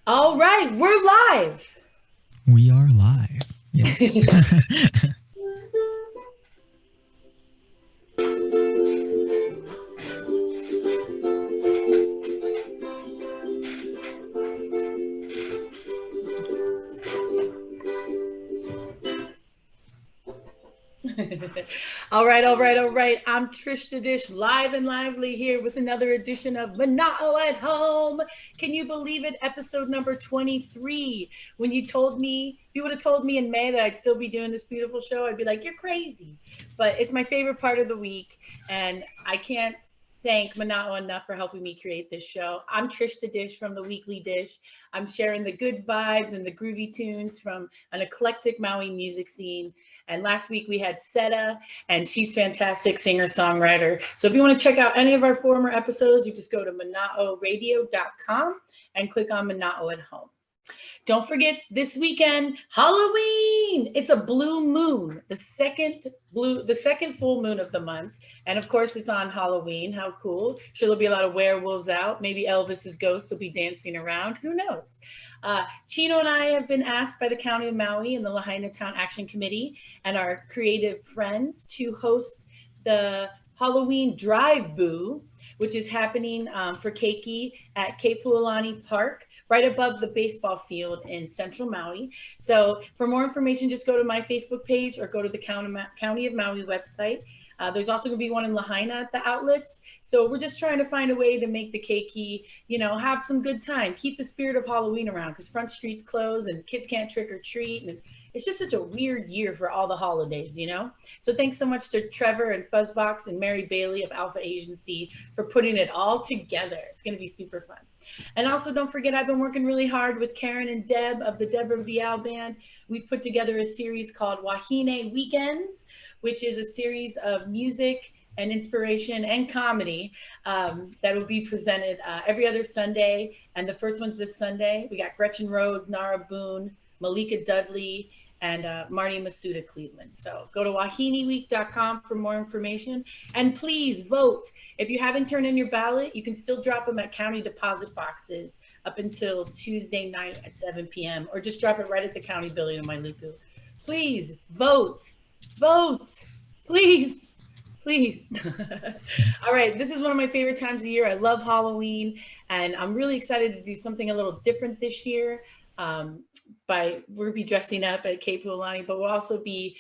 All right, we're live. We are live. Yes. All right. I'm Trish da Dish, live and lively here with another edition of Mana'o at Home. Can you believe it? Episode number 23. When you told me, if you would have told me in May that I'd still be doing this beautiful show, I'd be like, you're crazy. But it's my favorite part of the week, and I can't thank Mana'o enough for helping me create this show. I'm Trish da Dish from the Weekly Dish. I'm sharing the good vibes and the groovy tunes from an eclectic Maui music scene. And last week we had Seta, and she's fantastic singer songwriter. So if you want to check out any of our former episodes, you just go to manaoradio.com and click on Mana'o at Home. Don't forget this weekend, Halloween. It's a blue moon, the second full moon of the month. And of course, it's on Halloween. How cool. Sure, there'll be a lot of werewolves out. Maybe Elvis's ghost will be dancing around. Who knows? Chino and I have been asked by the County of Maui and the Lahaina Town Action Committee and our creative friends to host the Halloween Drive Boo, which is happening for Keiki at Kepualani Park, right above the baseball field in central Maui. So for more information, just go to my Facebook page or go to the County of Maui website. There's also going to be one in Lahaina at the outlets. So we're just trying to find a way to make the keiki, have some good time. Keep the spirit of Halloween around because Front Street's closed and kids can't trick or treat. And it's just such a weird year for all the holidays. So thanks so much to Trevor and Fuzzbox and Mary Bailey of Alpha Agency for putting it all together. It's going to be super fun. And also, don't forget, I've been working really hard with Karen and Deb of the Deborah Vial Band. We've put together a series called Wahine Weekends, which is a series of music and inspiration and comedy that will be presented every other Sunday. And the first one's this Sunday. We got Gretchen Rhodes, Nara Boone, Malika Dudley, and Marty Masuda Cleveland. So go to wahineweek.com for more information. And please vote. If you haven't turned in your ballot, you can still drop them at county deposit boxes up until Tuesday night at 7 p.m. or just drop it right at the county building in Wailuku. Please vote. Vote. Please. Please. All right. This is one of my favorite times of year. I love Halloween, and I'm really excited to do something a little different this year. We'll be dressing up at Cape Pualani, but we'll also be,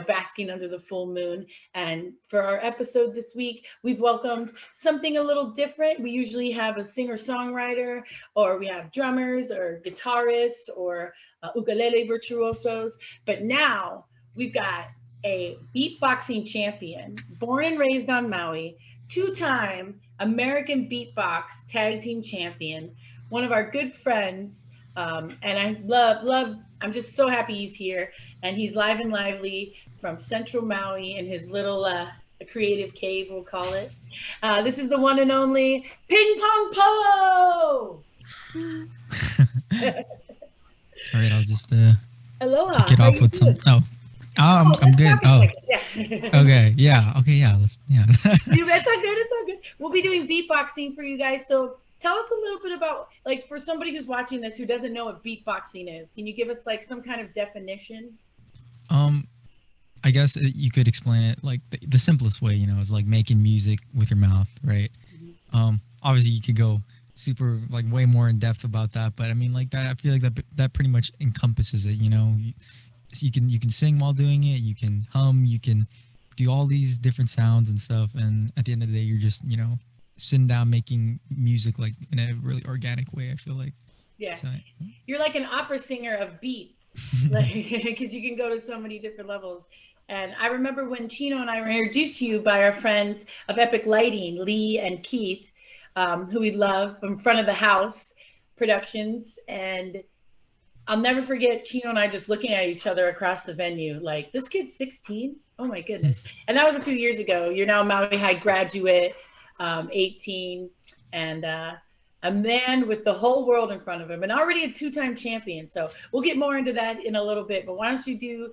basking under the full moon. And for our episode this week, we've welcomed something a little different. We usually have a singer-songwriter, or we have drummers or guitarists or ukulele virtuosos. But now we've got a beatboxing champion, born and raised on Maui, two-time American beatbox tag team champion, one of our good friends. And I love, I'm just so happy he's here. And he's live and lively from Central Maui in his little creative cave, we'll call it. This is the one and only PingPong Po! All right, I'll just Aloha. kick it off with some. Doing? I'm good. Oh, Yeah. okay. Yeah. Okay. Yeah. Yeah. It's all good. It's all good. We'll be doing beatboxing for you guys. So tell us a little bit about, like, for somebody who's watching this who doesn't know what beatboxing is, can you give us like some kind of definition? I guess you could explain it like the simplest way. Is like making music with your mouth, right? Obviously, you could go super like way more in depth about that, but I mean, like that. I feel like that pretty much encompasses it. You can sing while doing it. You can hum. You can do all these different sounds and stuff. And at the end of the day, you're just sitting down making music like in a really organic way. I feel like. Yeah, so, you're like an opera singer of beats, like because you can go to so many different levels. And I remember when Chino and I were introduced to you by our friends of Epic Lighting, Lee and Keith, who we love from Front of the House Productions. And I'll never forget Chino and I just looking at each other across the venue, like, this kid's 16? Oh my goodness. And that was a few years ago. You're now Maui High graduate, 18, and a man with the whole world in front of him and already a two-time champion. So we'll get more into that in a little bit, but why don't you do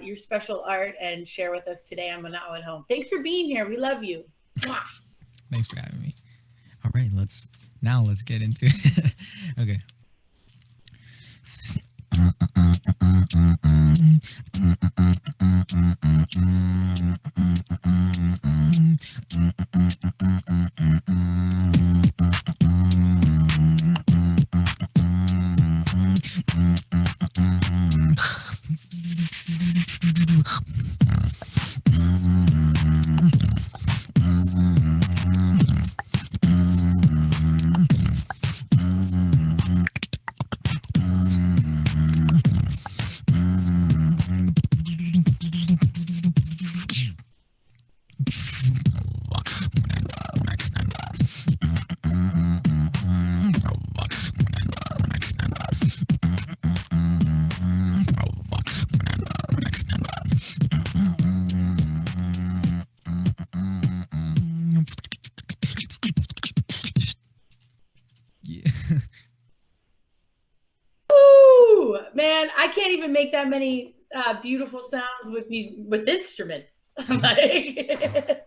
your special art and share with us today on Mana'o at Home. Thanks for being here. We love you. Thanks for having me. All right, let's get into it. Okay. I can't even make that many beautiful sounds with instruments. Like,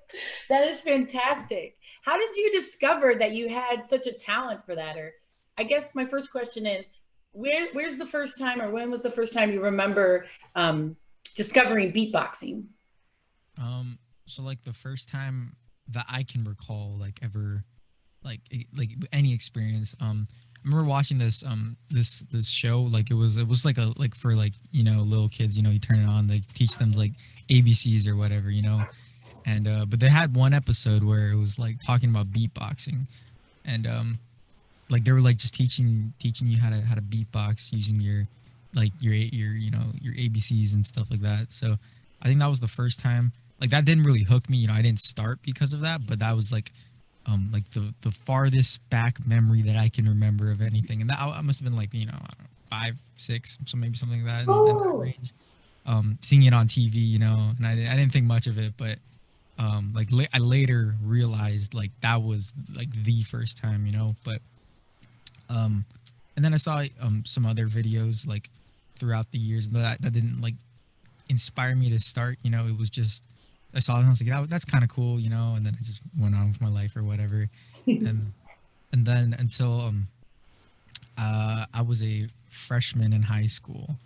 that is fantastic. How did you discover that you had such a talent for that? Or I guess my first question is, where's the first time, or when was the first time you remember discovering beatboxing? So like the first time that I can recall, like ever, like any experience. I remember watching this show. Like it was like a like for like little kids. You turn it on, they teach them like ABCs or whatever. And but they had one episode where it was like talking about beatboxing, and like they were like just teaching you how to beatbox using your like your ABCs and stuff like that. So I think that was the first time. Like that didn't really hook me. I didn't start because of that, but that was like the farthest back memory that I can remember of anything. And that I must have been like, I don't know, 5, 6, so maybe something like that in that range. Seeing it on TV, and I didn't think much of it, but like I later realized like that was like the first time, but and then I saw some other videos like throughout the years, but that didn't like inspire me to start. It was just I saw it and I was like, that's kind of cool, and then I just went on with my life or whatever. And then until I was a freshman in high school,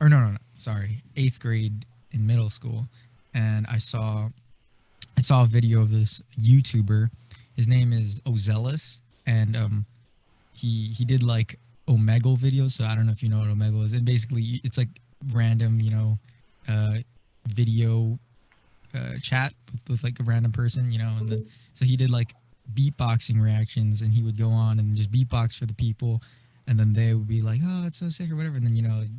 or no, sorry, 8th grade in middle school, and I saw a video of this YouTuber. His name is Ozelis, and he did like Omegle videos. So I don't know if you know what Omegle is. And basically, it's like random, video chat with like a random person, and then so he did like beatboxing reactions, and he would go on and just beatbox for the people, and then they would be like, oh, it's so sick or whatever, and then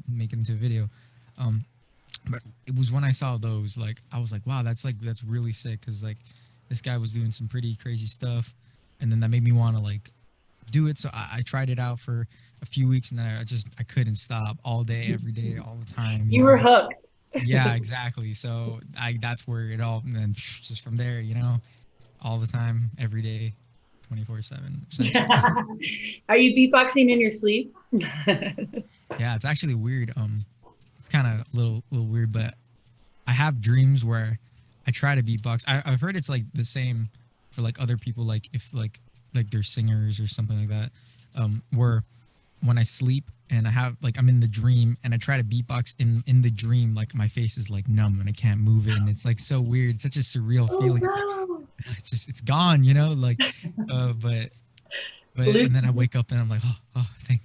make it into a video. But it was when I saw those, like I was like, wow, that's really sick, because like this guy was doing some pretty crazy stuff, and then that made me want to like do it. So I tried it out for a few weeks, and then I couldn't stop all day, every day, all the time. You were hooked. Yeah, exactly. So that's where it all, and then just from there, all the time, every day, 24/7. Are you beatboxing in your sleep? Yeah, it's actually weird. It's kind of a little weird, but I have dreams where I try to beatbox. I've heard it's like the same for like other people, like if like they're singers or something like that. Where when I sleep and I'm in the dream and I try to beatbox in the dream, like my face is like numb and I can't move it, and it's like so weird. It's such a surreal feeling. No. It's gone, like but and then I wake up and I'm like, thank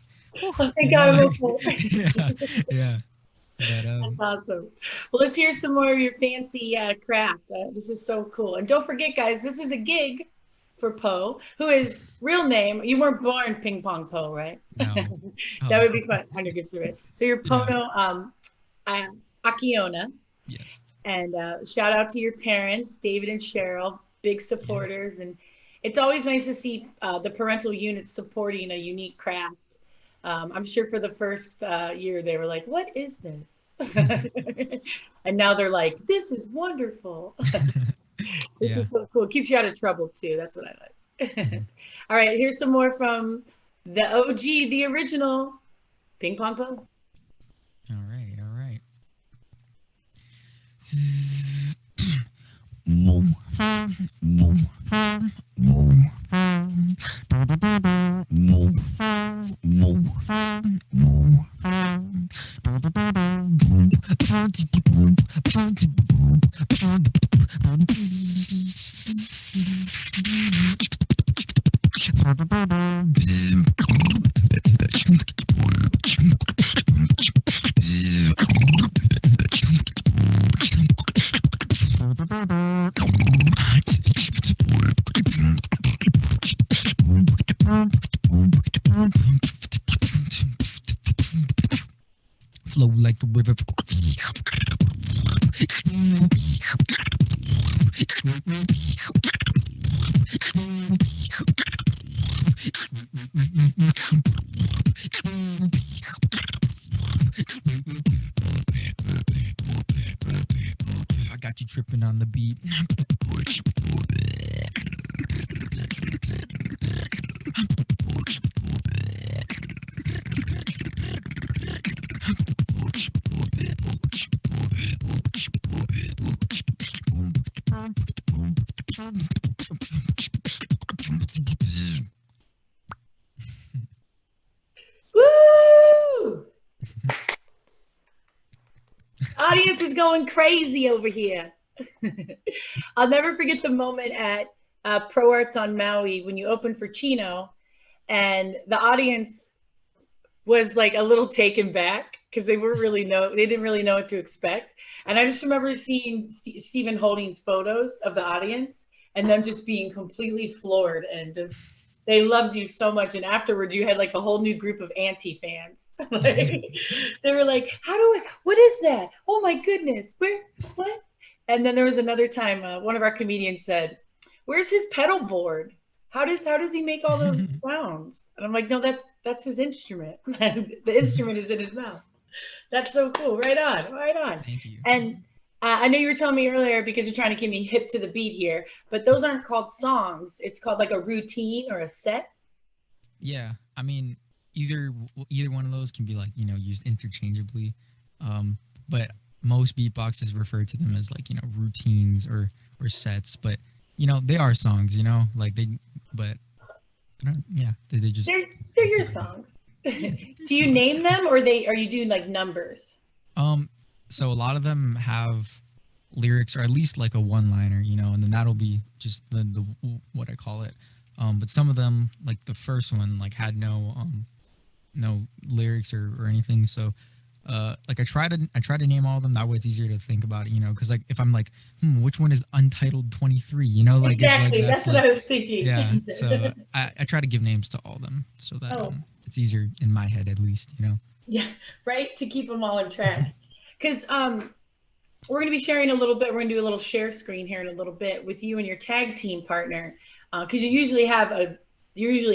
God. Yeah. But, that's awesome. Well, let's hear some more of your fancy craft. This is so cool. And don't forget, guys, this is a gig for Po, who is real name. You weren't born PingPong Po, right? No. That would be fun. 100 gifts of it. So you're Pono Akiona. Yes. And shout out to your parents, David and Cheryl, big supporters. Yeah. And it's always nice to see the parental unit supporting a unique craft. I'm sure for the first year they were like, what is this? And now they're like, this is wonderful. This is so cool. It keeps you out of trouble too. That's what I like. Mm-hmm. All right, here's some more from the OG, the original PingPong Po. All right. Flow like a river. I got you tripping on the beat. Everybody's going crazy over here. I'll never forget the moment at Pro Arts on Maui when you opened for Chino, and the audience was like a little taken back because they didn't really know what to expect. And I just remember seeing Stephen Holding's photos of the audience and them just being completely floored, and just they loved you so much. And afterwards you had like a whole new group of anti-fans. Like, they were like, what is that? Oh my goodness, what? And then there was another time one of our comedians said, where's his pedal board? How does he make all those sounds? And I'm like, no, that's his instrument. The instrument is in his mouth. That's so cool. Right on, right on. Thank you. And I know you were telling me earlier, because you're trying to keep me hip to the beat here, but those aren't called songs. It's called like a routine or a set. Yeah, I mean, either one of those can be like, used interchangeably, but most beatboxers refer to them as like, routines or sets. But they are songs. Like but yeah, they just they're your songs. Yeah, Do you name them, or are you doing like numbers? So a lot of them have lyrics, or at least like a one-liner, and then that'll be just the what I call it. But some of them, like the first one, like had no lyrics or anything. So like I try to name all of them. That way it's easier to think about it, because like if I'm like, which one is Untitled 23? Like Exactly. that's what like, I was thinking. yeah. So I try to give names to all of them so that it's easier in my head, at least. Yeah, right. To keep them all on track, because we're going to be sharing a little bit. We're going to do a little share screen here in a little bit with you and your tag team partner, because you're usually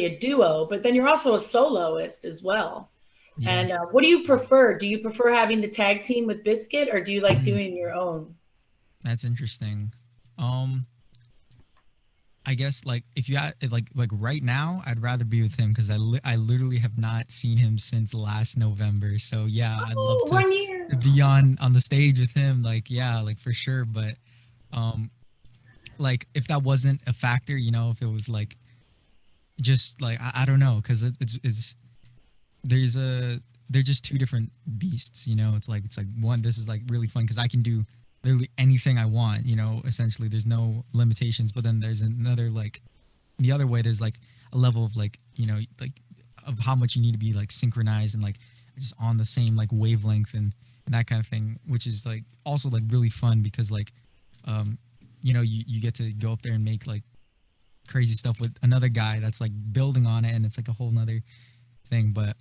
a duo, but then you're also a soloist as well. Yeah. And what do you prefer? Do you prefer having the tag team with Biscuit, or do you like doing your own? That's interesting. I guess like if you had like right now, I'd rather be with him, because I literally have not seen him since last November. So yeah, I'd love to be on the stage with him. Like, yeah, like for sure. But like if that wasn't a factor, if it was like just like I don't know, because they're just two different beasts. It's like one, this is like really fun because I can do literally anything I want, essentially there's no limitations. But then there's another, like the other way, there's like a level of like, like of how much you need to be like synchronized and like just on the same like wavelength and that kind of thing, which is like also like really fun because like you get to go up there and make like crazy stuff with another guy that's like building on it, and it's like a whole nother thing. But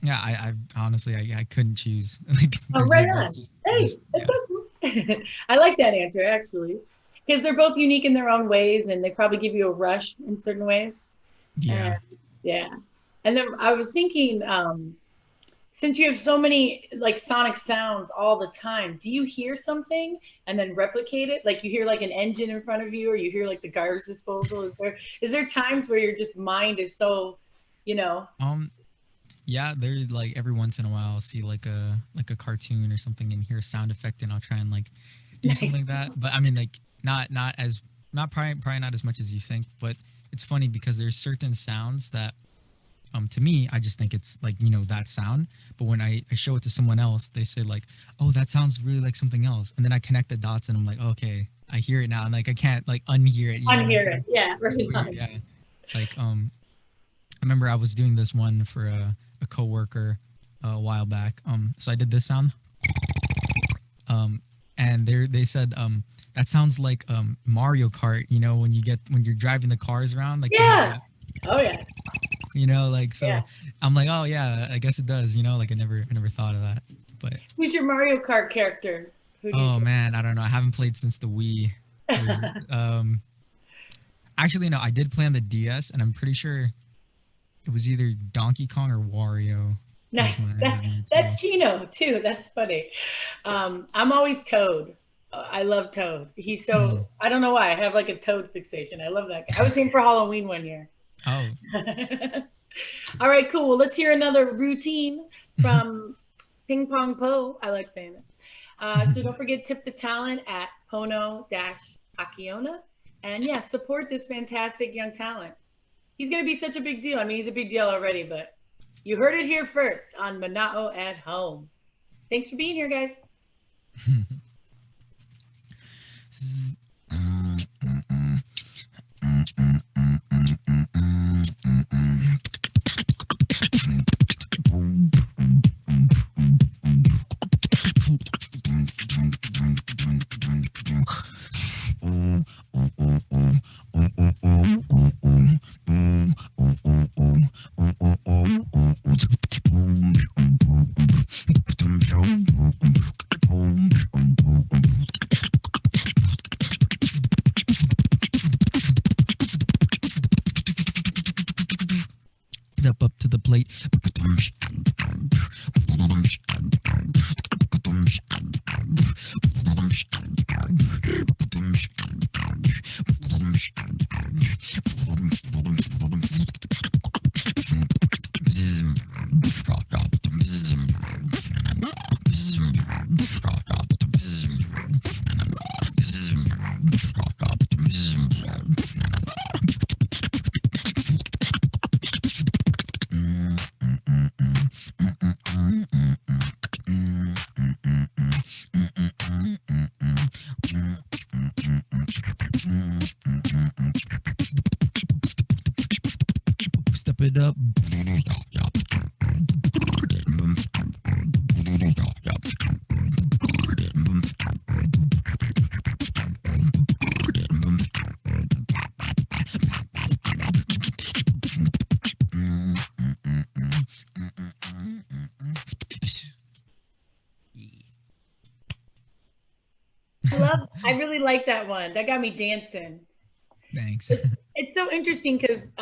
yeah, I honestly I couldn't choose. Like, right on. I like that answer, actually, because they're both unique in their own ways, and they probably give you a rush in certain ways. Yeah. Yeah. And then I was thinking, since you have so many like sonic sounds all the time, do you hear something and then replicate it? Like you hear like an engine in front of you, or you hear like the garbage disposal? Is there times where your just mind is so, Yeah, there's like every once in a while I'll see like a cartoon or something and hear a sound effect, and I'll try and like do something like that. But I mean, like probably not as much as you think. But it's funny because there's certain sounds that to me I just think it's like that sound. But when I show it to someone else, they say like, oh, that sounds really like something else, and then I connect the dots and I'm like, okay, I hear it now, and like I can't like unhear it. Unhear it, yeah, right. Weird, yeah. Like I remember I was doing this one for a coworker a while back. So I did this sound. And they said that sounds like Mario Kart. When you're driving the cars around. Like yeah. Oh yeah. Like so. Yeah. I'm like, oh yeah, I guess it does. Like I never thought of that. But who's your Mario Kart character? Oh man, I don't know. I haven't played since the Wii. Actually, no, I did play on the DS, and I'm pretty sure it was either Donkey Kong or Wario. Nice. That's Chino too. That's funny. I'm always Toad. I love Toad. He's so, I don't know why. I have like a Toad fixation. I love that guy. I was here for Halloween one year. Oh. All right, cool. Well, let's hear another routine from PingPong Po. I like saying it. So don't forget, tip the talent at Pono-Akiona. And yeah, support this fantastic young talent. He's going to be such a big deal. I mean, he's a big deal already, but you heard it here first on Mana'o at Home. Thanks for being here, guys. Step up to the plate. Step it up. I really like that one. That got me dancing. Thanks. It's so interesting because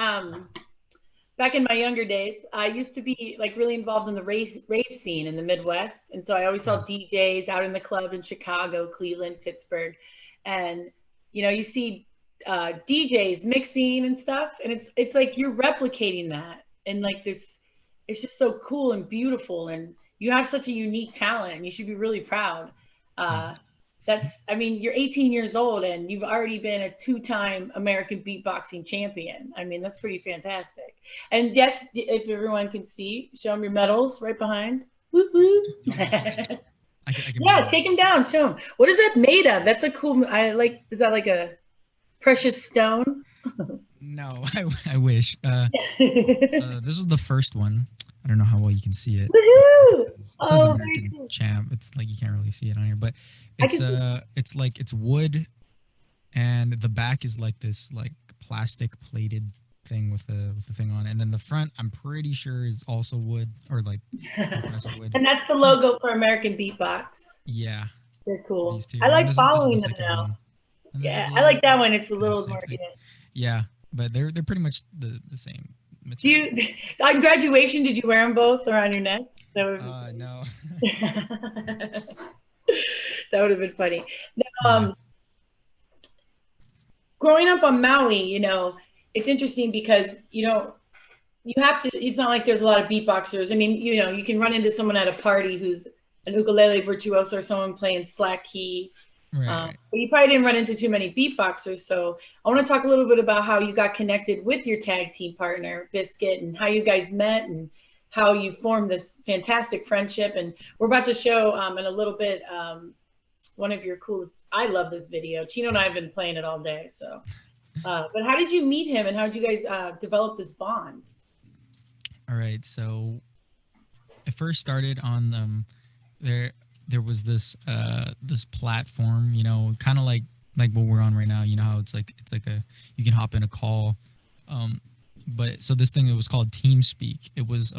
back in my younger days, I used to be like really involved in the rave scene in the Midwest. And so I always saw DJs out in the club in Chicago, Cleveland, Pittsburgh. And, you know, you see DJs mixing and stuff. And it's like you're replicating that. And like this, it's just so cool and beautiful. And you have such a unique talent. And you should be really proud. I mean, you're 18 years old and you've already been a 2-time American beatboxing champion. I mean, that's pretty fantastic. And yes, if everyone can see, show them your medals right behind. Woo-hoo. I can Yeah, take them down. Show them. What is that made of? That's a cool. Is that like a precious stone? No, I wish. This was the first one. I don't know how well you can see it. Woohoo! It says American champ. It's like you can't really see it on here, but it's wood, and the back is like this like plastic plated thing with the thing on it. And then the front, I'm pretty sure, is also wood or like compressed wood. And that's the logo for American Beatbox. Yeah, They're cool. these two. I like This following is the them second now. one. Yeah, I like that one. It's a kind little of same more. thing. Yeah, but they're pretty much the same. Do you on graduation? Did you wear them both around your neck? That would No. that would have been funny. Now, growing up on Maui, you know, it's interesting because you know you have to. It's not like there's a lot of beatboxers. I mean, you know, you can run into someone at a party who's an ukulele virtuoso or someone playing slack key. Right. But you probably didn't run into too many beatboxers. So I want to talk a little bit about how you got connected with your tag team partner, Biscuit, and how you guys met and how you formed this fantastic friendship. And we're about to show in a little bit one of your coolest. I love this video. Chino and I have been playing it all day. So, but how did you meet him and how did you guys develop this bond? All right. So it first started on there was this this platform, you know, kind of like what we're on right now. You know how it's like you can hop in a call, but so this thing, it was called TeamSpeak. It was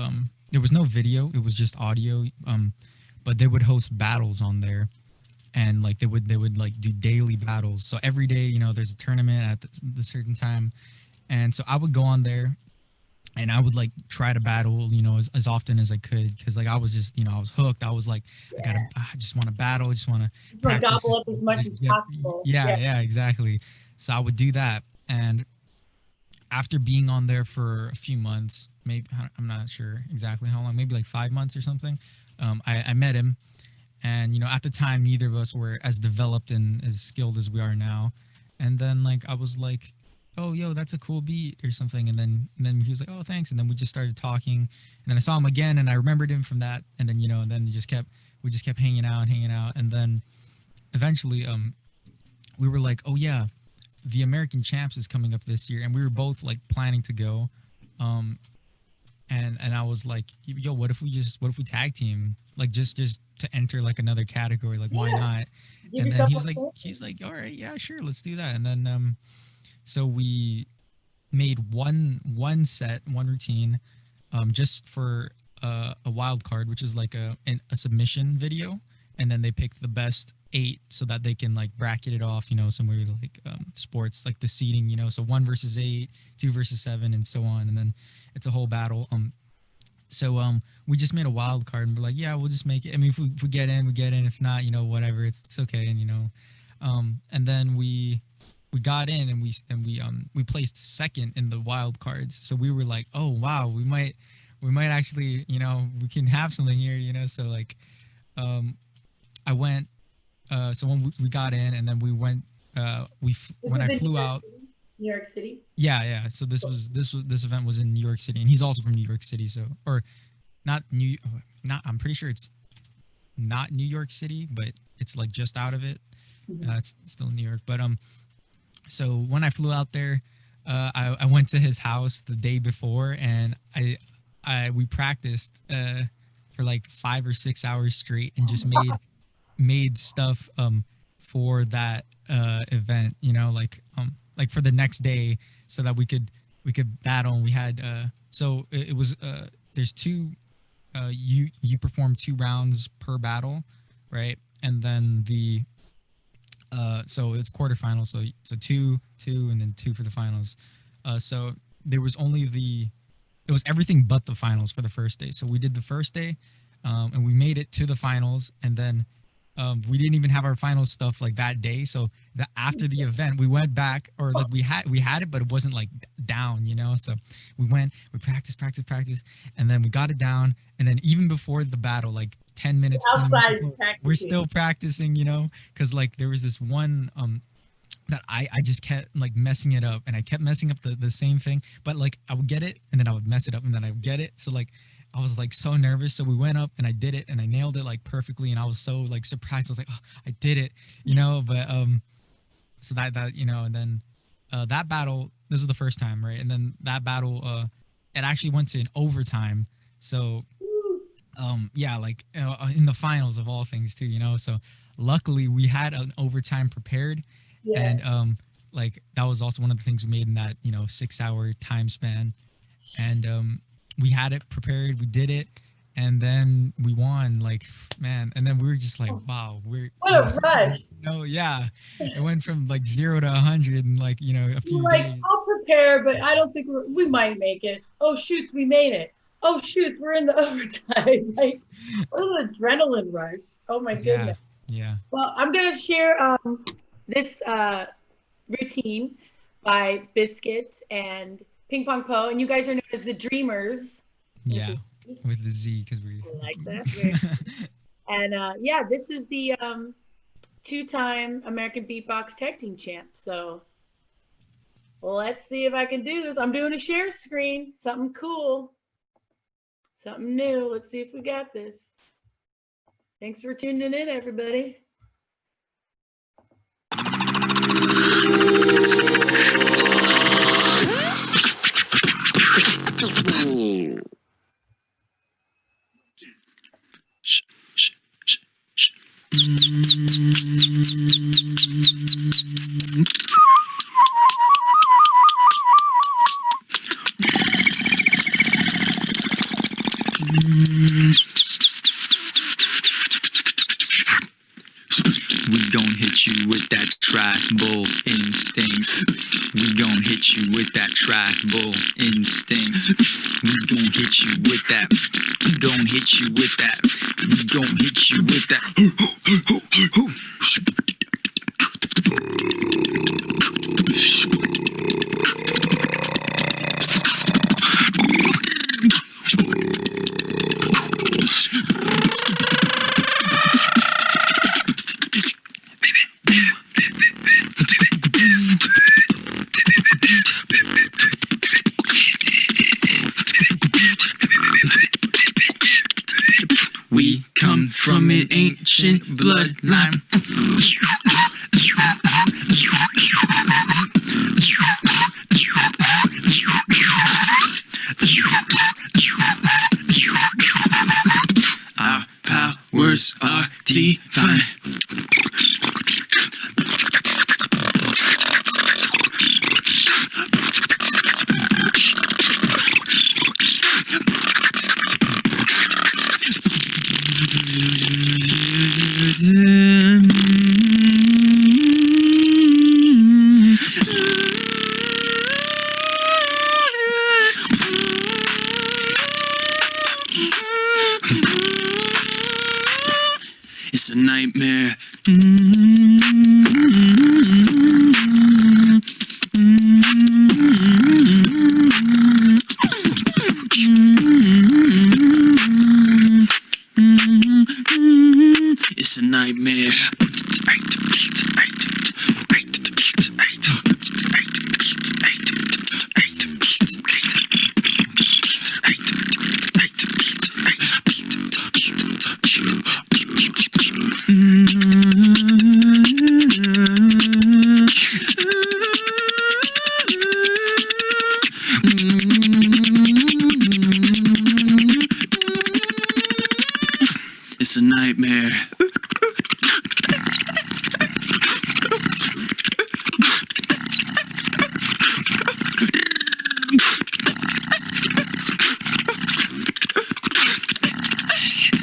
there was no video, it was just audio, but they would host battles on there, and like they would like do daily battles. So every day, you know, there's a tournament at the certain time, and so I would go on there. And I would like try to battle, you know, as often as I could, because like I was just, you know, I was hooked. I was like, I just want to battle. I just want to practice. Gobble up as much as possible. Yeah, exactly. So I would do that, and after being on there for a few months, maybe I'm not sure exactly how long, maybe like 5 months or something, I met him, and you know, at the time, neither of us were as developed and as skilled as we are now, and then like I was like, oh, yo, that's a cool beat or something. And then he was like, oh, thanks. And then we just started talking. And then I saw him again and I remembered him from that. And then, you know, and then we just kept hanging out. And then eventually we were like, oh yeah, the American Champs is coming up this year, and we were both like planning to go. Um, and I was like, yo, what if we tag team, like just to enter like another category, like why Yeah. not? Give And then yourself a push. he's like, all right, yeah, sure, let's do that. And then so we made one set, one routine, just for a wild card, which is like a submission video, and then they pick the best 8 so that they can like bracket it off, somewhere like sports, like the seeding, so 1 versus 8, 2 versus 7, and so on, and then it's a whole battle. So we just made a wild card, and we're like, yeah, we'll just make it. I mean, if we get in, we get in. If not, whatever, it's okay, and and then we got in, and we placed second in the wild cards. So we were like, oh wow, we might actually, we can have something here, So like, I went. So when we got in, and then we went. When I flew out. New York City. Yeah. So this event was in New York City, and he's also from New York City. So, or not New, not. I'm pretty sure it's not New York City, but it's like just out of it. It's still in New York. But so when I flew out there, I went to his house the day before, and we practiced for like 5 or 6 hours straight, and just made stuff for that event, like for the next day, so that we could battle. And we had so it was there's two, you perform 2 rounds per battle, right? And then the so it's quarterfinals, so two, and then 2 for the finals. So there was only it was everything but the finals for the first day. So we did the first day, and we made it to the finals, and then we didn't even have our final stuff like that day. So after the event, we went back, or like we had it, but it wasn't like down, So we practiced, and then we got it down. And then even before the battle, like 10 minutes, 20 minutes before, we're still practicing, because like there was this one that I just kept like messing it up, and I kept messing up the same thing, but like I would get it, and then I would mess it up, and then I would get it. So like I was like so nervous. So we went up, and I did it, and I nailed it like perfectly, and I was so like surprised. I was like, oh, I did it, But so that and then that battle, this was the first time, right? And then that battle, it actually went to an overtime. So yeah, like in the finals of all things too, So luckily we had an overtime prepared, and like that was also one of the things we made in that 6-hour time span, and we had it prepared, we did it, and then we won, like, man. And then we were just like, wow, what a rush. Yeah, it went from like 0 to 100 in like a few days. I'll prepare, but I don't think we might make it. Oh shoots, we made it. Oh shoot, we're in the overtime. Like, what an adrenaline rush. Oh my goodness. Yeah. Well, I'm gonna share this routine by Biscuit and PingPong Po, and you guys are known as the Dreamers. Yeah, with the Z, because we like that. And yeah, this is the 2-time American Beatbox Tag Team Champ. So let's see if I can do this. I'm doing a share screen, something cool, something new. Let's see if we got this. Thanks for tuning in, everybody. We gon' hit you with that trash bull instinct. We gon' hit you with that trash bull instinct. We gon' hit you with that. We gon' hit you with that. We gon' hit you with that. We come from an ancient bloodline. define. It's a nightmare. It's a nightmare. It's a nightmare.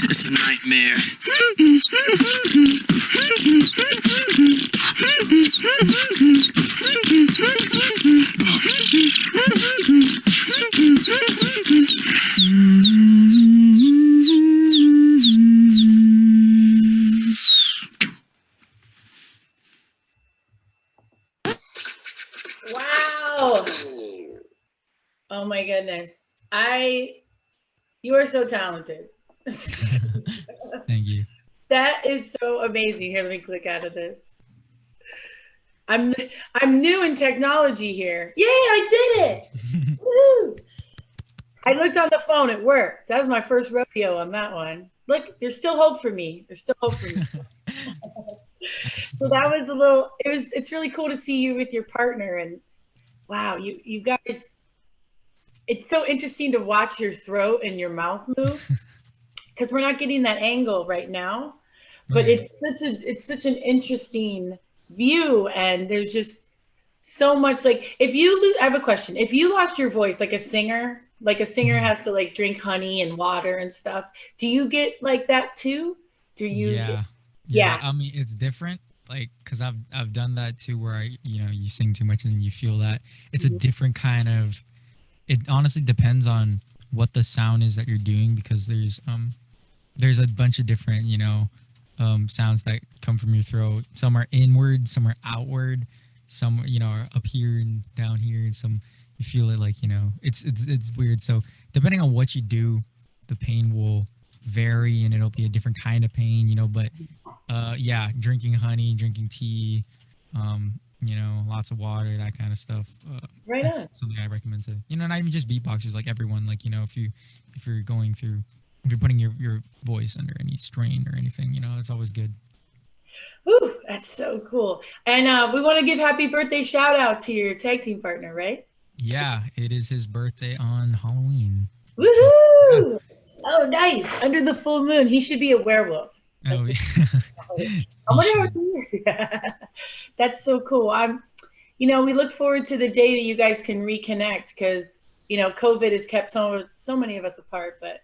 It's a nightmare. Wow. Oh my goodness. You are so talented. Thank you. That is so amazing. Here, let me click out of this. I'm new in technology here. Yay, I did it. Woo! I looked on the phone, it worked. That was my first rodeo on that one. Look, there's still hope for me. There's still hope for me. So that was it's really cool to see you with your partner, and wow, you guys, it's so interesting to watch your throat and your mouth move because we're not getting that angle right now, but it's such an interesting view, and there's just so much, like, I have a question. If you lost your voice like a singer has to like drink honey and water and stuff, do you get like that too? Do you? Yeah. I mean, it's different, like, because I've done that too, where you sing too much and you feel that it's a different kind of. It honestly depends on what the sound is that you're doing, because there's a bunch of different sounds that come from your throat. Some are inward, some are outward, some are up here and down here, and some you feel it like it's weird. So depending on what you do, the pain will vary, and it'll be a different kind of pain, but drinking honey, drinking tea, lots of water, that kind of stuff, that's something I recommend to not even just beatboxers, like everyone, like if you're going through, if you're putting your voice under any strain or anything, it's always good. Ooh, that's so cool. And we want to give happy birthday shout out to your tag team partner, right? Yeah, it is his birthday on Halloween. Woohoo! Oh, nice. Under the full moon. He should be a werewolf. Oh, yeah. That's so cool. We look forward to the day that you guys can reconnect, because, COVID has kept so many of us apart, but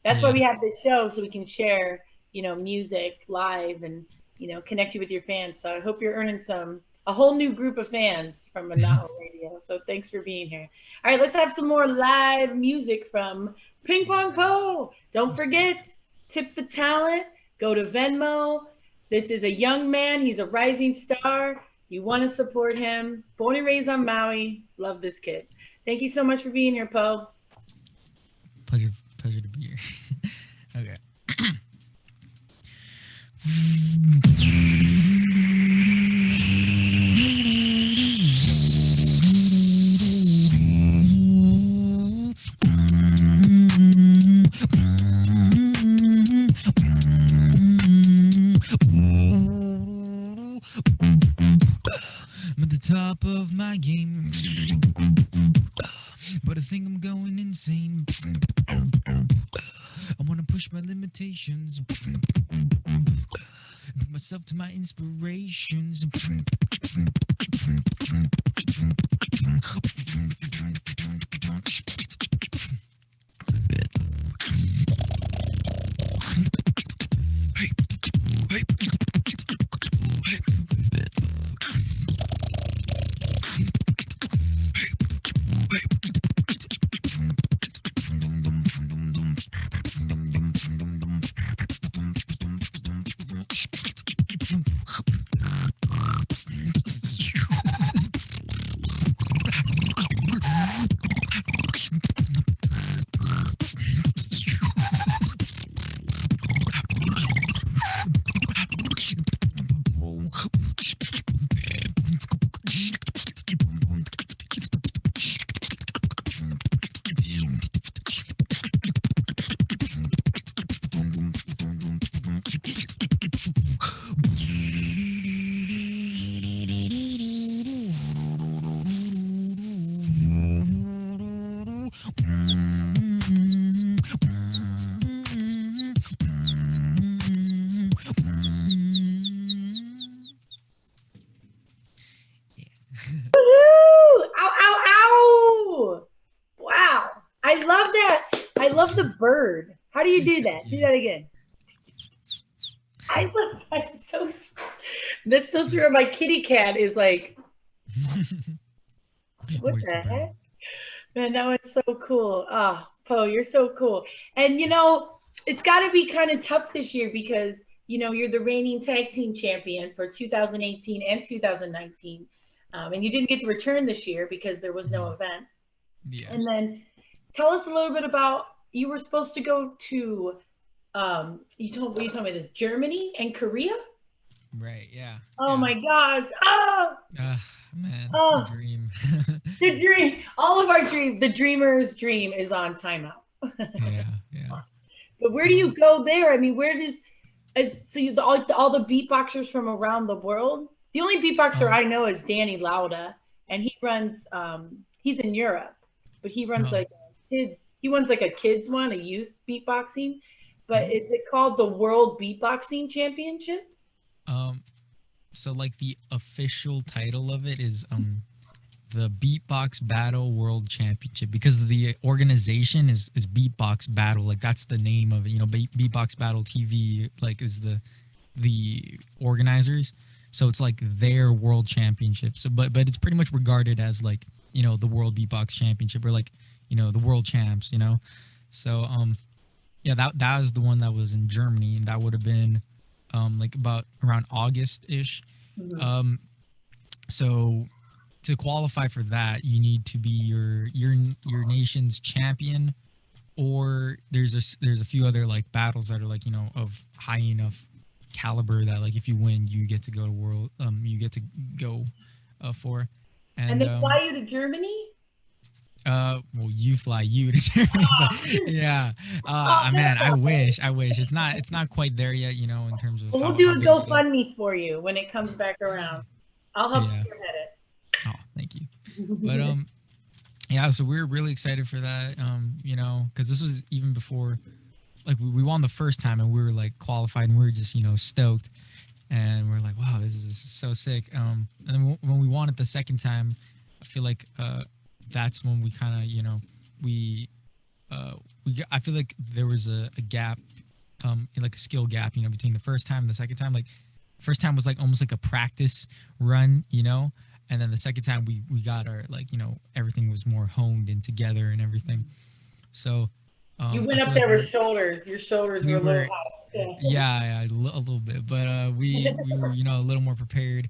that's why we have this show, so we can share, music live and, connect you with your fans. So I hope you're earning a whole new group of fans from Maui Radio. So thanks for being here. All right, let's have some more live music from PingPong Po. Don't forget, tip the talent, go to Venmo. This is a young man. He's a rising star. You want to support him. Born and raised on Maui. Love this kid. Thank you so much for being here, Po. Pleasure to be here. Okay. I'm at the top of my game, but but I think I'm going insane. I want to push my limitations. Put myself to my inspirations. Woohoo! Ow, ow, ow! Wow. I love that. I love the bird. How do you do that? Do that again. I love that's so sweet. My kitty cat is like, what Where's the the bird? heck? Man, that was so cool. Ah, Po, you're so cool. And you know, it's got to be kind of tough this year because you know you're the reigning tag team champion for 2018 and 2019, and you didn't get to return this year because there was no event. Yeah. And then tell us a little bit about you were supposed to go to you told me this Germany and Korea. Right. Yeah. Oh yeah. my gosh. Oh, Man. Oh. The dream. the dream. All of our dream. The dreamer's dream is on timeout. Yeah. Yeah. But where do you go there? I mean, where does so you, all the beatboxers from around the world? The only beatboxer I know is Danny Lauda, and he runs he's in Europe, but he runs like kids. He runs like a kids one, a youth beatboxing. But is it called the World Beatboxing Championship? So like the official title of it is the Beatbox Battle World Championship, because the organization is Beatbox Battle. Like that's the name of it. You know, Beatbox Battle TV like is the organizers. So it's like their world championship. So but it's pretty much regarded as like, you know, the World Beatbox Championship, or like, you know, the world champs, you know. So yeah, that was the one that was in Germany, and that would have been like about around August-ish. Mm-hmm. So to qualify for that, you need to be your nation's champion, or there's a few other like battles that are like, you know, of high enough caliber that like if you win, you get to go to world you get to go for. And they fly you to Germany? Well, you fly you to Germany, but yeah. Man, I wish. It's not quite there yet, you know, in terms of. Well, we'll do a GoFundMe for you when it comes back around. I'll help spearhead it. Oh, thank you. But yeah, so we're really excited for that. You know, because this was even before, like we won the first time and we were like qualified and we were just, you know, stoked, and we're like, wow, this is so sick. And then when we won it the second time, I feel like that's when we kind of, you know, I feel like there was a gap, like a skill gap, you know, between the first time and the second time. Like first time was like almost like a practice run, you know, and then the second time we got our, like, you know, everything was more honed in together and everything. So you went up there with shoulders. Your shoulders were a little high. Yeah, a little bit, but we were, you know, a little more prepared,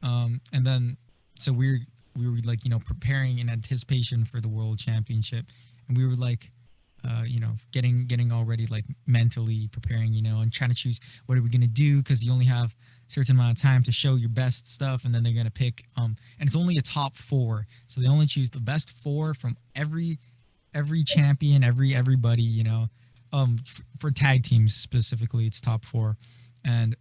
and then so we were like, you know, preparing in anticipation for the world championship, and we were like, you know, getting already like mentally preparing, you know, and trying to choose what are we gonna do, because you only have a certain amount of time to show your best stuff, and then they're gonna pick and it's only a top 4, so they only choose the best 4 from every champion, everybody, you know, for tag teams specifically, it's top 4, and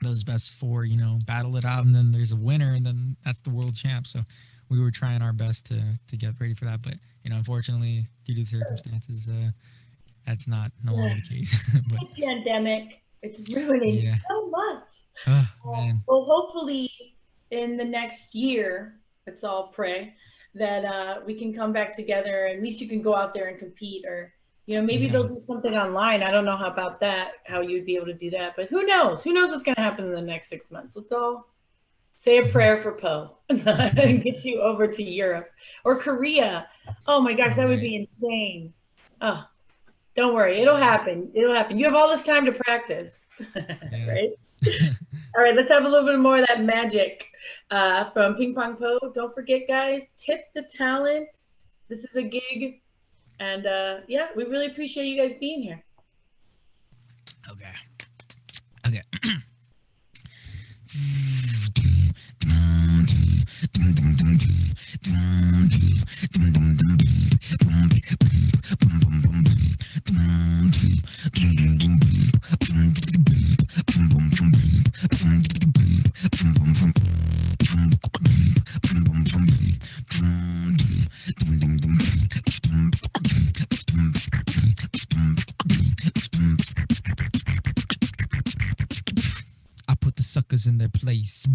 those best 4, you know, battle it out, and then there's a winner, and then that's the world champ. So we were trying our best to get ready for that, but unfortunately, due to the circumstances, that's not no longer the case. But Pandemic, it's ruining yeah, so much. oh man, Well, hopefully in the next year, let's all pray that we can come back together. At least you can go out there and compete, or maybe yeah. they'll do something online. I don't know how about that, how you'd be able to do that, but who knows? Who knows what's going to happen in the next 6 months? Let's all say a prayer for Po and get you over to Europe or Korea. Oh my gosh, All that would right. be insane. Oh, don't worry, it'll happen. It'll happen. You have all this time to practice, Yeah. right? All right, let's have a little bit more of that magic from PingPong Po. Don't forget, guys, tip the talent. This is a gig. And yeah, we really appreciate you guys being here. Okay. Okay. I put the suckers in their place.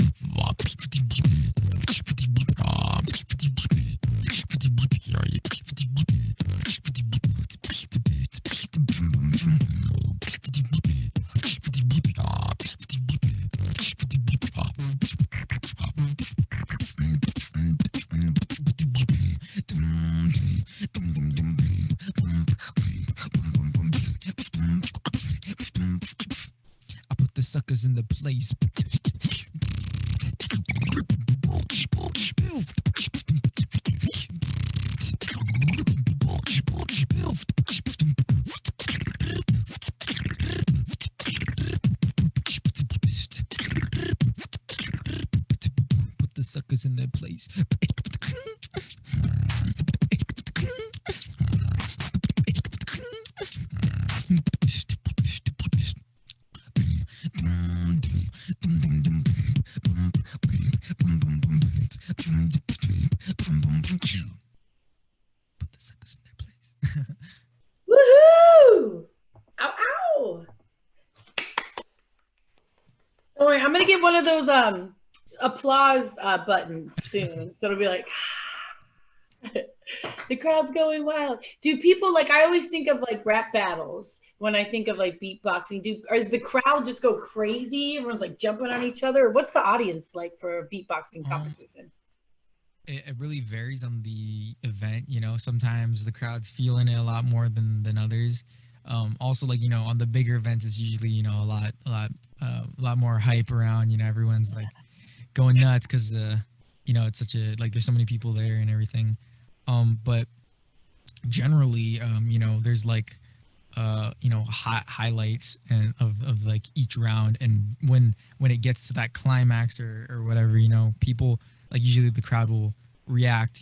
I put the suckers in the place. Put the suckers in their place. Put the suckers in their place. Woohoo! Ow, ow! Don't worry, I'm gonna get one of those applause buttons soon. So it'll be like the crowd's going wild. Do people like? I always think of like rap battles when I think of like beatboxing. Or does the crowd just go crazy? Everyone's like jumping on each other. What's the audience like for a beatboxing competition? It really varies on the event. Sometimes the crowd's feeling it a lot more than others. Also, like on the bigger events, it's usually a lot more hype around. Everyone's like going nuts because it's such a like there's so many people there and everything. But generally, there's like highlights and of like each round, and when it gets to that climax or whatever, people like usually the crowd will react,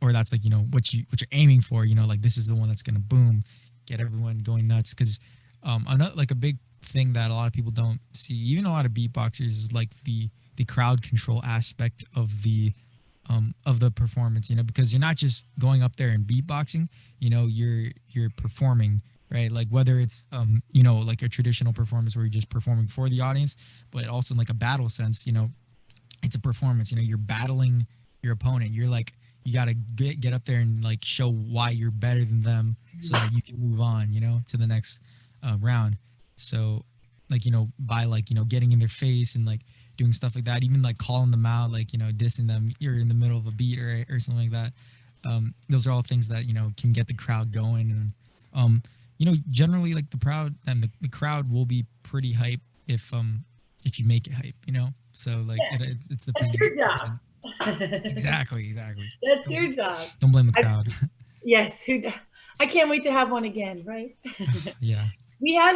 or that's like what you're aiming for, like this is the one that's gonna boom, get everyone going nuts. Because another like a big thing that a lot of people don't see, even a lot of beatboxers, is like the crowd control aspect of the performance, because you're not just going up there and beatboxing, you're performing, right? Like whether it's like a traditional performance where you're just performing for the audience, but also in like a battle sense, it's a performance. You're battling your opponent. You're like, you got to get up there and like show why you're better than them so that you can move on, to the next round. So like, by like, getting in their face and like doing stuff like that, even like calling them out, like, dissing them, you're in the middle of a beat or something like that. Those are all things that, can get the crowd going. And, generally like the crowd will be pretty hype if you make it hype, so like it's the That's your job. Exactly. That's your job. Don't blame the crowd. Yes, I can't wait to have one again, right? Yeah. We had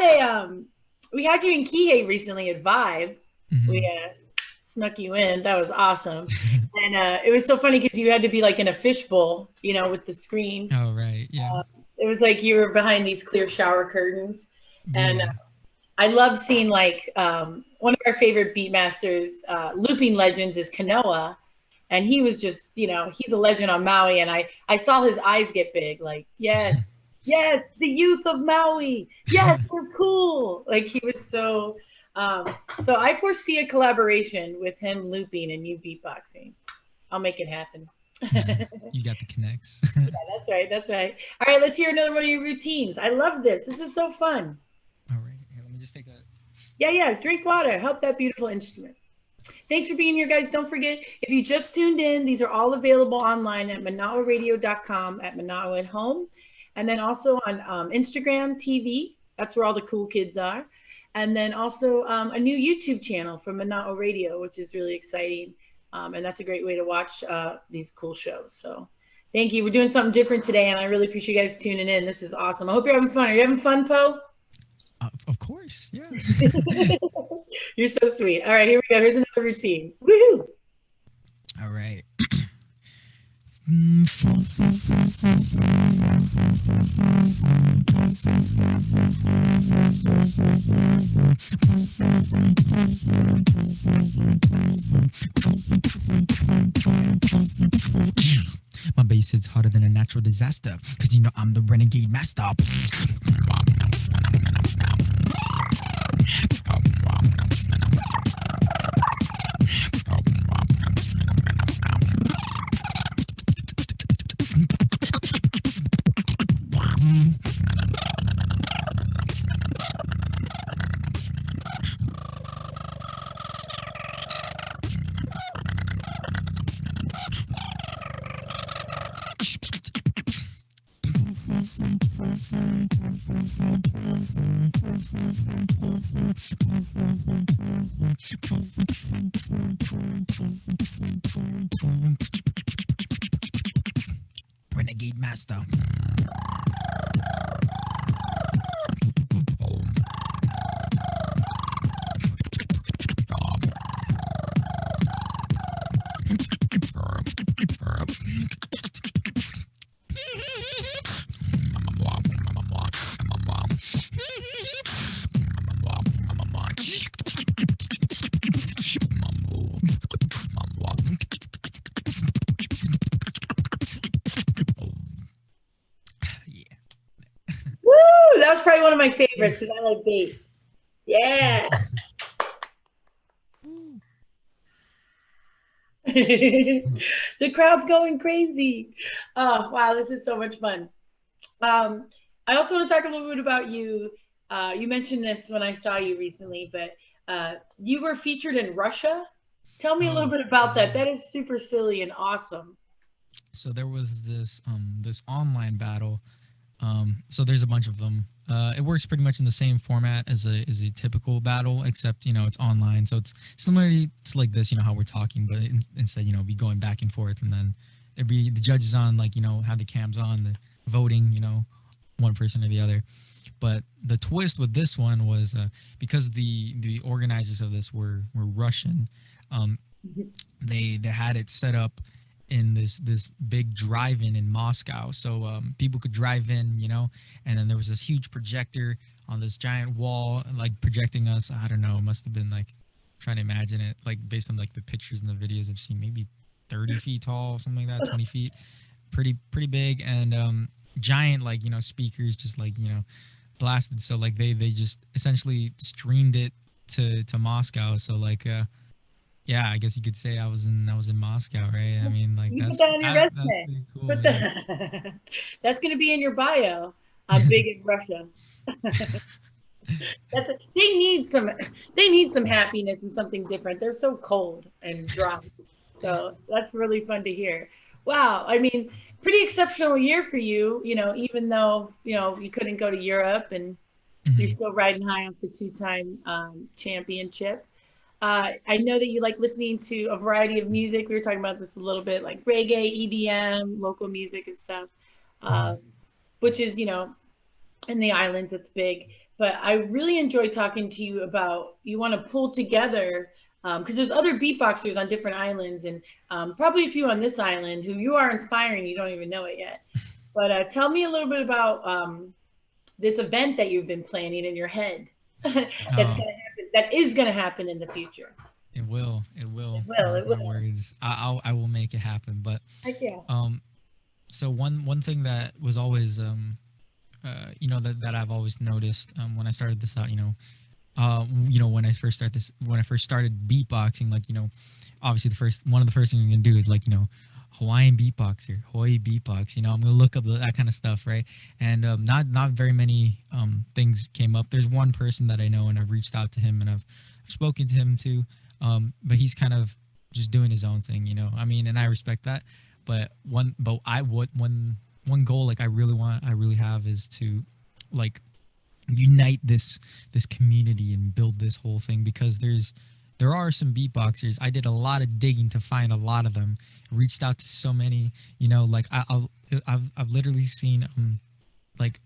we had you in Kihei recently at Vibe. Mm-hmm. We snuck you in. That was awesome. And it was so funny because you had to be like in a fishbowl, with the screen. Oh, right. Yeah. It was like you were behind these clear shower curtains. And I love seeing like one of our favorite beatmasters, looping legends, is Kanoa. And he was just, he's a legend on Maui. And I saw his eyes get big, like, yes, yes, the youth of Maui. Yes, we're cool. Like he was so I foresee a collaboration with him looping and you beatboxing. I'll make it happen. You got the connects. Yeah, that's right. That's right. All right, let's hear another one of your routines. I love this. This is so fun. All right, here, let me just take a. Yeah. Drink water. Help that beautiful instrument. Thanks for being here, guys. Don't forget, if you just tuned in, these are all available online at manaoradio.com, at Manao at Home, and then also on Instagram TV. That's where all the cool kids are. And then also a new YouTube channel for Manao Radio, which is really exciting. And that's a great way to watch these cool shows. So thank you. We're doing something different today, and I really appreciate you guys tuning in. This is awesome. I hope you're having fun. Are you having fun, Po? Of course, yeah. You're so sweet. All right, here we go. Here's another routine. Woohoo! All right. My bass hits harder than a natural disaster, cause you know I'm the renegade master. Renegade master. That was probably one of my favorites because I like bass. Yeah. The crowd's going crazy. Oh, wow, this is so much fun. I also want to talk a little bit about you. You mentioned this when I saw you recently, but you were featured in Russia. Tell me a little bit about that. That is super silly and awesome. So there was this online battle. So there's a bunch of them. It works pretty much in the same format as a typical battle, except it's online. So it's similarly to like this, how we're talking, but instead be going back and forth, and then there'd be the judges on, like have the cams on, the voting, one person or the other. But the twist with this one was because the organizers of this were Russian. They had it set up in this big drive-in in Moscow, so people could drive in, and then there was this huge projector on this giant wall, like projecting us. I don't know, it must have been like, trying to imagine it, like based on like the pictures and the videos I've seen, maybe 30 feet tall, something like that, 20 feet, pretty big, and giant, like speakers just like blasted. So like they just essentially streamed it to Moscow. So like yeah, I guess you could say I was in Moscow, right? I mean, like you that's put that on your resume. pretty cool. Yeah. That's gonna be in your bio. I'm big in Russia. They need some happiness and something different. They're so cold and dry. So that's really fun to hear. Wow, I mean, pretty exceptional year for you. Even though you couldn't go to Europe, and you're still riding high off the 2-time championship. I know that you like listening to a variety of music. We were talking about this a little bit, like reggae, EDM, local music and stuff, which is, in the islands, it's big. But I really enjoy talking to you about, you want to pull together, because there's other beatboxers on different islands, and probably a few on this island who you are inspiring. You don't even know it yet. But tell me a little bit about this event that you've been planning in your head that is going to happen in the future. It will. It will. It will. Mark It my will. words. I will make it happen. But Heck yeah. so one thing that was always that I've always noticed when I started this out, when I first started beatboxing, like, obviously one of the first things I'm gonna do is, like, Hawaiian beatboxer, Hawaii beatbox. I'm gonna look up that kind of stuff, right? And not very many things came up. There's one person that I know, and I've reached out to him, and I've spoken to him too. But he's kind of just doing his own thing, I mean, and I respect that. But one goal, like, I really have, is to, like, unite this community and build this whole thing, because there are some beatboxers. I did a lot of digging to find a lot of them. Reached out to so many, like, I've literally seen like,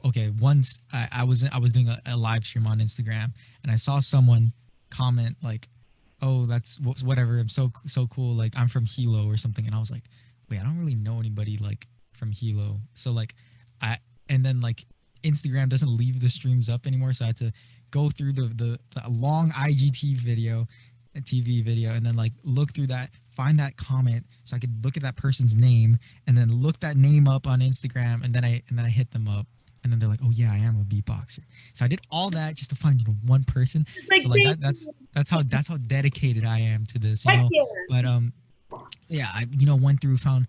okay, once I was doing a live stream on Instagram, and I saw someone comment, like, oh, that's whatever, I'm so cool, like, I'm from Hilo or something, and I was like, wait, I don't really know anybody, like, from Hilo. So, like, and then, like, Instagram doesn't leave the streams up anymore, so I had to go through the long IGT video, TV video, and then, like, look through that, find that comment, so I could look at that person's name, and then look that name up on Instagram, and then I hit them up, and then they're like, oh yeah, I am a beatboxer. So I did all that just to find one person. Like, so, like, that's how dedicated I am to this, heck yeah. But yeah, I went through, found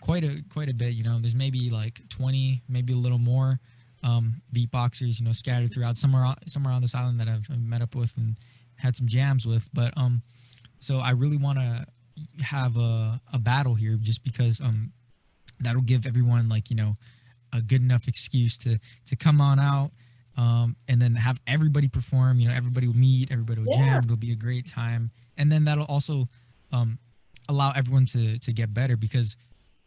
quite a bit. There's maybe like 20, maybe a little more beatboxers, scattered throughout somewhere on this island that I've met up with and had some jams with. But so I really want to have a battle here, just because that'll give everyone, like, a good enough excuse to come on out, and then have everybody perform. Everybody will meet, everybody will jam. It'll be a great time, and then that'll also allow everyone to get better, because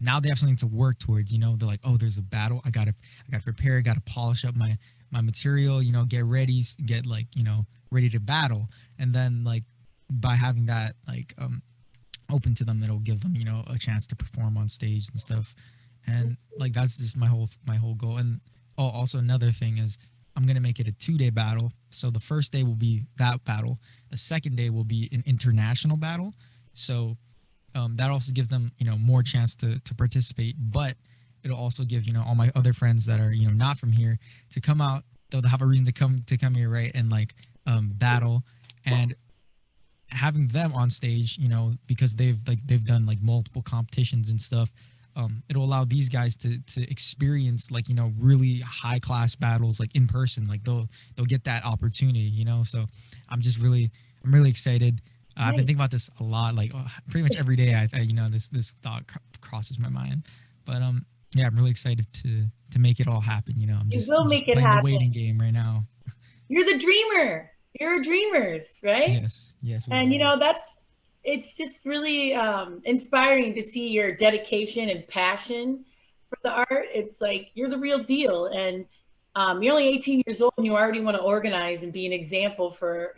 now they have something to work towards. They're like, oh, there's a battle, I gotta prepare, I gotta polish up my material, get ready, get, like, ready to battle. And then, like, by having that, like, open to them, it'll give them, a chance to perform on stage and stuff. And, like, that's just my whole goal. And also another thing is, I'm gonna make it a 2-day battle. So the first day will be that battle, the second day will be an international battle. So that also gives them, more chance to participate. But it'll also give, all my other friends that are, not from here, to come out. They'll have a reason to come here, right? And, like, battle. And having them on stage, because they've done, like, multiple competitions and stuff, it'll allow these guys to experience, like, really high class battles, like, in person. Like, they'll get that opportunity, So I'm really excited. I've been thinking about this a lot, like, pretty much every day. I this thought crosses my mind. But yeah, I'm really excited to make it all happen. I'm just make it playing happen. the waiting game right now. You're the dreamer. You're dreamers, right? Yes. And it's just really inspiring to see your dedication and passion for the art. It's like, you're the real deal, and you're only 18 years old, and you already want to organize and be an example for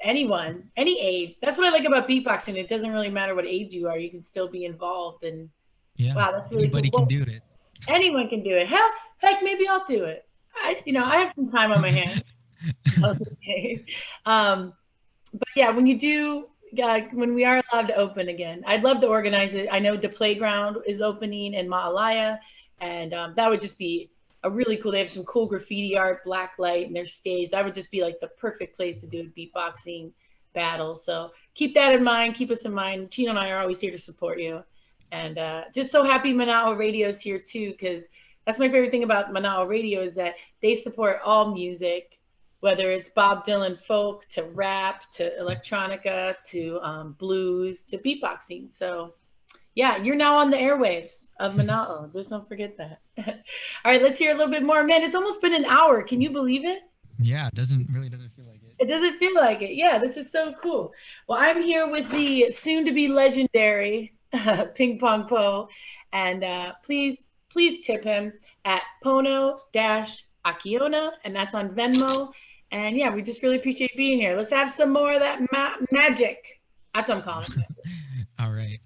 anyone, any age. That's what I like about beatboxing. It doesn't really matter what age you are, you can still be involved. And wow, that's really anybody cool. can do it. Anyone can do it. Heck, maybe I'll do it. I have some time on my hands. But yeah, when we are allowed to open again, I'd love to organize it. I know the playground is opening in Ma'alaya, and that would just be a really cool. They have some cool graffiti art, black light, and their stage. That would just be, like, the perfect place to do a beatboxing battle. So keep that in mind. Keep us in mind. Chino and I are always here to support you. And just so happy Manao Radio is here too, because that's my favorite thing about Manao Radio, is that they support all music, whether it's Bob Dylan folk to rap to electronica to blues to beatboxing. So yeah, you're now on the airwaves of Manao. Just don't forget that. All right, let's hear a little bit more. Man, it's almost been an hour. Can you believe it? Yeah, it doesn't feel like it. It doesn't feel like it. Yeah, this is so cool. Well, I'm here with the soon-to-be legendary PingPong Po, and please tip him at Pono-Akiona, and that's on Venmo. And yeah, we just really appreciate being here. Let's have some more of that magic. That's what I'm calling it. All right.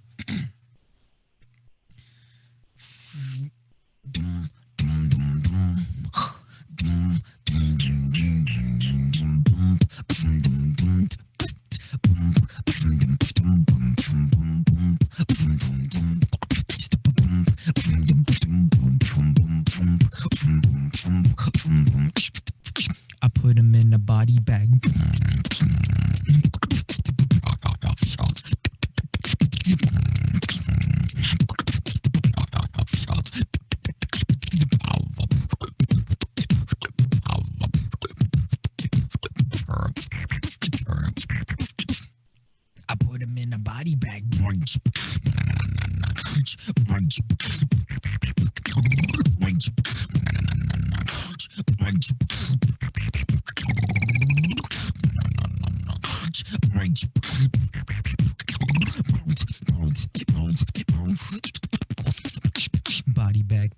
body bag.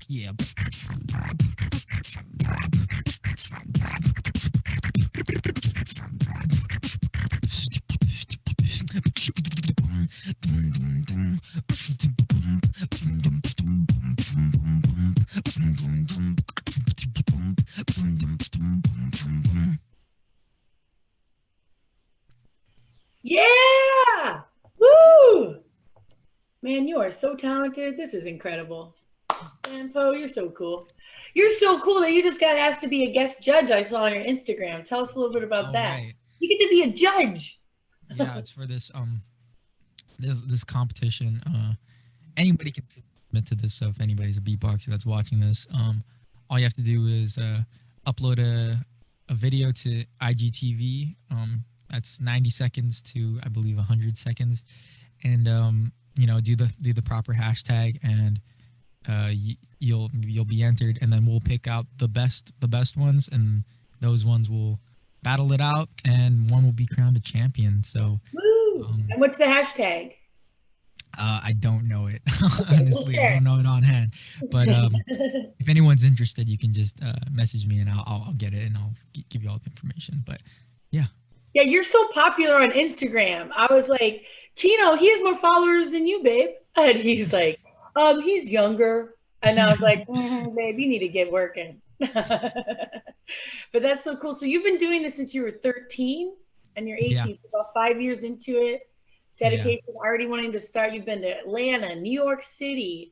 Yeah. Yeah! Woo! Man, you are so talented. This is incredible. Man, Poe, you're so cool. You're so cool that you just got asked to be a guest judge. I saw on your Instagram. Tell us a little bit about Oh, that. right. You get to be a judge. Yeah, it's for this this competition. Anybody can submit to this. So if anybody's a beatboxer that's watching this, all you have to do is upload a video to IGTV. That's 90 seconds to, I believe, 100 seconds, and you know, do the proper hashtag, and you'll be entered, and then we'll pick out the best ones, and those ones will battle it out, and one will be crowned a champion. So Woo! And what's the hashtag? I don't know it. Honestly, I don't know it on hand. But if anyone's interested, you can just message me, and I'll get it, and I'll give you all the information. But yeah. Yeah, you're so popular on Instagram. I was like, Chino, he has more followers than you, babe. And he's like, he's younger. And I was like, babe, you need to get working. But that's so cool. So you've been doing this since you were 13 and you're 18, so about 5 years into it. Dedication, already wanting to start. You've been to Atlanta, New York City,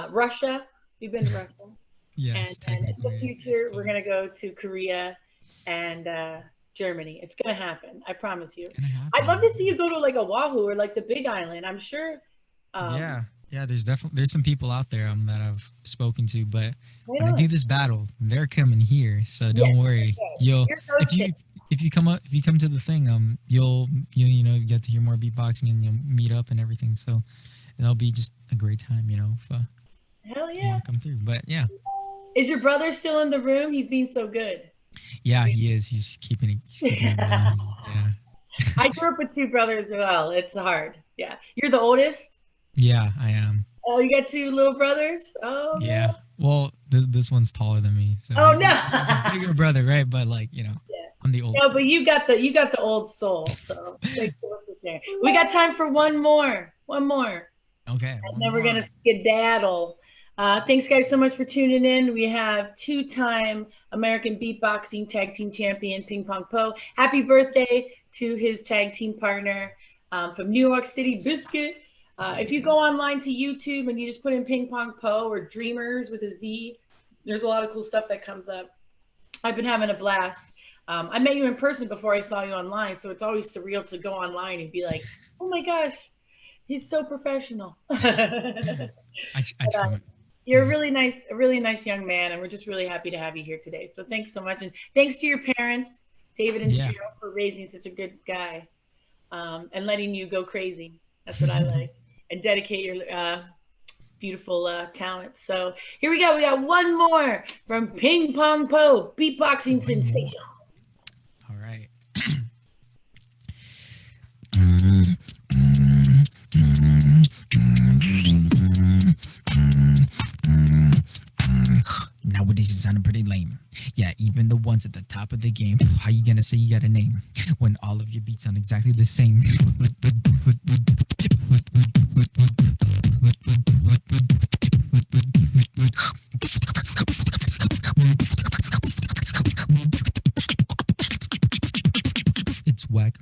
Russia. You've been to Russia. Yes, and in the future, we're going to go to Korea and Germany. It's going to happen. I promise you. I'd love to see you go to like Oahu or like the Big Island. I'm sure. Yeah, there's some people out there that I've spoken to, but when I do this battle, they're coming here, so don't worry. If you come to the thing, you'll get to hear more beatboxing, and you'll meet up and everything. So it'll be just a great time, if hell yeah, come through. But yeah, is your brother still in the room? He's being so good. Yeah, he is. He's keeping it. Yeah. I grew up with two brothers as well. It's hard. Yeah, you're the oldest. Yeah, I am. Oh, you got two little brothers? Oh, yeah. Man. Well, this one's taller than me. So oh no, bigger brother, right? But I'm the oldest. No, but you got the old soul. So we got time for one more. Okay. And then we're gonna skedaddle. Thanks, guys, so much for tuning in. We have two-time American Beatboxing Tag Team Champion PingPong Po. Happy birthday to his tag team partner from New York City, Biscuit. If you go online to YouTube and you just put in PingPong Po or Dreamers with a Z, there's a lot of cool stuff that comes up. I've been having a blast. I met you in person before I saw you online, so it's always surreal to go online and be like, oh my gosh, he's so professional. I try. You're a really nice young man, and we're just really happy to have you here today. So thanks so much, and thanks to your parents, David and Cheryl, for raising such a good guy, and letting you go crazy. That's what I like, and dedicate your beautiful talent. So here we go. We got one more from PingPong Po, Beatboxing Sensation. All right. Nowadays it sounded pretty lame. Yeah, even the ones at the top of the game. How you gonna say you got a name when all of your beats sound exactly the same? It's whack.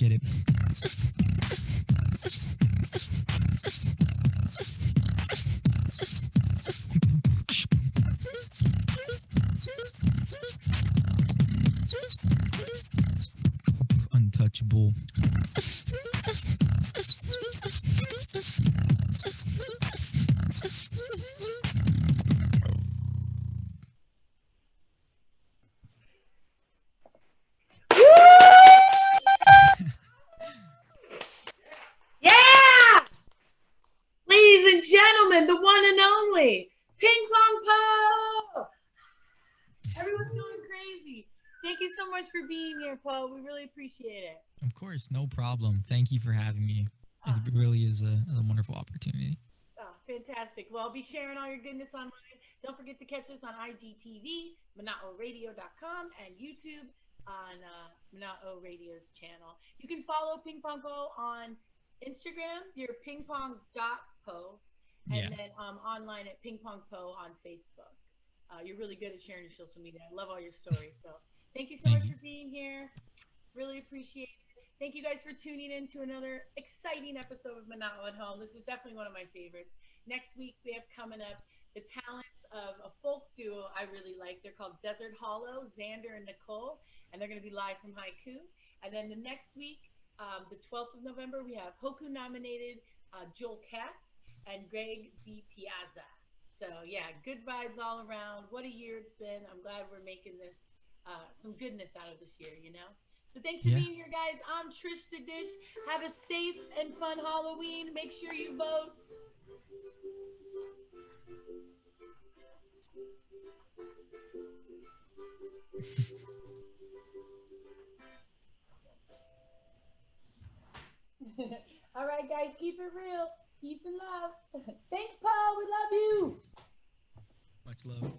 get it. Untouchable. Yeah! Ladies and gentlemen, the one and only PingPong Po! Everyone's going crazy. Thank you so much for being here, Po. We really appreciate it. Of course, no problem. Thank you for having me. It really is a wonderful opportunity. Oh, fantastic. Well, I'll be sharing all your goodness online. Don't forget to catch us on IGTV, ManaoRadio.com, and YouTube on Manao Radio's channel. You can follow PingPong Po on Instagram, your pingpong.po, and then online at PingPong Po on Facebook. You're really good at sharing your social media. I love all your stories. So thank you so much for being here. Really appreciate it. Thank you guys for tuning in to another exciting episode of Manao at Home. This was definitely one of my favorites. Next week, we have coming up the talents of a folk duo I really like. They're called Desert Hollow, Xander and Nicole, and they're going to be live from Haiku. And then the next week, the 12th of November, we have Hoku nominated Joel Katz and Greg D. Piazza. So yeah, good vibes all around. What a year it's been. I'm glad we're making this some goodness out of this year, you know? So thanks for being here, guys. I'm Trish da Dish. Have a safe and fun Halloween. Make sure you vote. All right, guys, keep it real. Peace and love. Thanks, Paul. We love you. Much love.